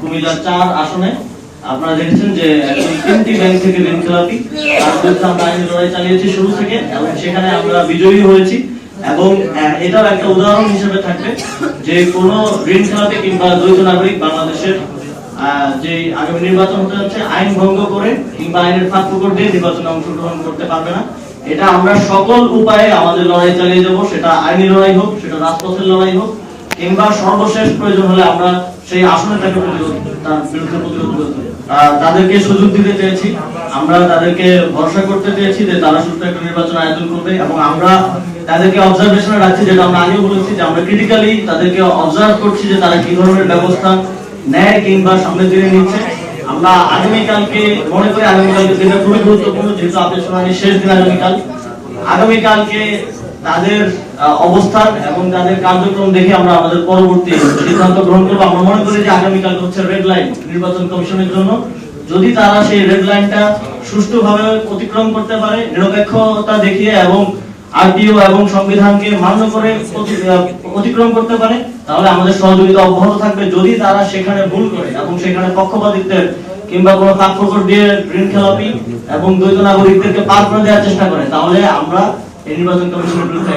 কুমিল্লা 4 আসনে আপনারা দেখেছেন যে তিনটি ব্যাংক থেকে ঋণ খেলাপি তার বিরুদ্ধে আমরা আইনি লড়াই চালিয়েছি শুরু থেকে এবং সেখানে আমরা বিজয়ী হয়েছি এবং এটার একটা উদাহরণ হিসেবে থাকবে যে কোন ঋণ খেলাপি কিংবা দ্বৈত নাগরিক বাংলাদেশের যে আগামী নির্বাচন হতে যাচ্ছে আইন ভঙ্গ করে কিংবা আইনের ফাঁক ফোকর দিয়ে নির্বাচনে অংশগ্রহণ করতে পারবে না। এটা আমরা সকল উপায়ে আমাদের লড়াই চালিয়ে যাব, সেটা আইনি লড়াই হোক, সেটা রাজপথের লড়াই হোক, কিংবা সর্বশেষ প্রয়োজন হলে আমরা সেই আসনে তাকে তার বিরুদ্ধে প্রতিরোধ করতে তাদেরকে সুযোগ দিতে চেয়েছি। আমরা তাদেরকে ভরসা করতে চেয়েছি যে তারা সুষ্ঠু একটা নির্বাচন আয়োজন করবে এবং আমরা তাদেরকে অবজারভেশনে রাখছি, যেটা আমরা আগেও বলেছি যে আমরা ক্রিটিক্যালি তাদেরকে অবজার্ভ করছি যে তারা কি ধরনের ব্যবস্থা নেয় কিংবা সামনের দিনে নিচ্ছে। আমরা আগামীকালকে মনে করি আগামীকালকে দিনটা খুবই গুরুত্বপূর্ণ, যেহেতু আপনার শুনানির শেষ দিন আগামীকালকে তাদের অবস্থান এবং তাদের কার্যক্রম দেখে আমরা আমাদের পরবর্তী সিদ্ধান্ত গ্রহণ করবো। আমরা মনে করি যে আগামীকাল হচ্ছে রেড লাইন নির্বাচন কমিশনের জন্য। যদি তারা সেই রেড লাইনটা সুষ্ঠুভাবে অতিক্রম করতে পারে, নিরপেক্ষতা দেখিয়ে এবং আরটিও এবং সংবিধানকে মান্য করে অতিক্রম করতে পারে, তাহলে আমাদের সহযোগিতা অব্যাহত থাকবে। যদি তারা সেখানে ভুল করে এবং সেখানে পক্ষপাতিত্বের কিংবা কোনো ফাঁক ফোকর দিয়ে ঋণ খেলাপি এবং দ্বৈত নাগরিকদেরকে পার করে দেওয়ার চেষ্টা করে, তাহলে আমরা এই নির্বাচন কমিশনের বিরুদ্ধে